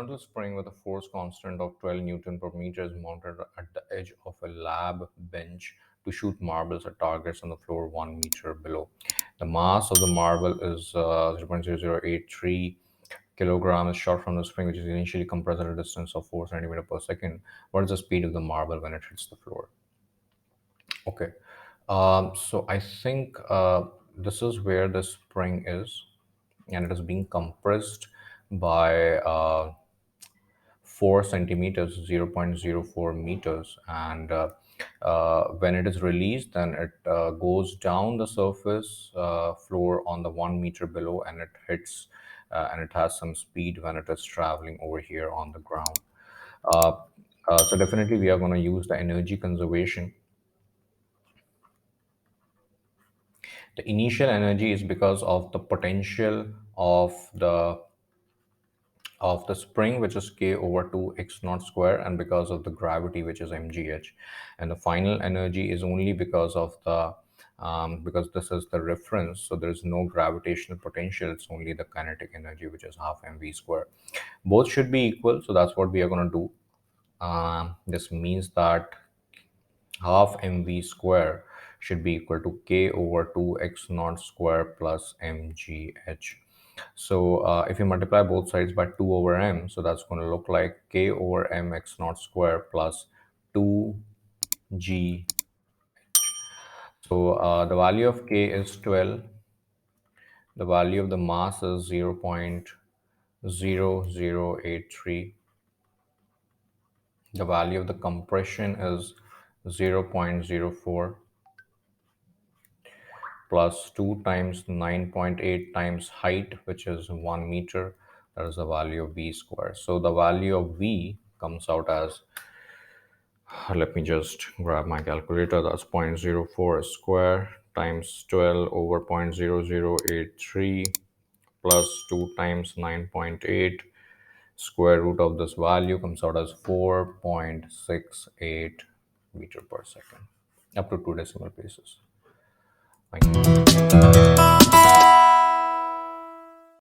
horizontal spring with a force constant of 12 Newton per meter is mounted at the edge of a lab bench to shoot marbles at targets on the floor 1 meter below. The mass of the marble is 0.0083 kilogram is shot from the spring, which is initially compressed at a distance of 4 centimeter per second. What is the speed of the marble when it hits the floor? Okay. So I think this is where the spring is, and it is being compressed by 4 centimeters, 0.04 meters. And when it is released, then it goes down the surface floor on the 1 meter below, and it hits and it has some speed when it is traveling over here on the ground. Uh, so definitely we are going to use the energy conservation. The initial energy is because of the potential of the spring, which is k over 2 x naught square, and because of the gravity, which is mgh. And the final energy is only because of the because this is the reference, so there is no gravitational potential. It's only the kinetic energy, which is half mv square. Both should be equal, so that's what we are going to do. This means that half mv square should be equal to k over 2 x naught square plus mgh. So if you multiply both sides by 2 over m, so that's going to look like k over m x naught square plus 2g. So the value of k is 12. The value of the mass is 0.0083. The value of the compression is 0.04 plus 2 times 9.8 times height, which is 1 meter. That is the value of v square. So the value of v comes out as, let me just grab my calculator, that's 0.04 square times 12 over 0.0083 plus 2 times 9.8. Square root of this value comes out as 4.68 meter per second, up to 2 decimal places. Thank you.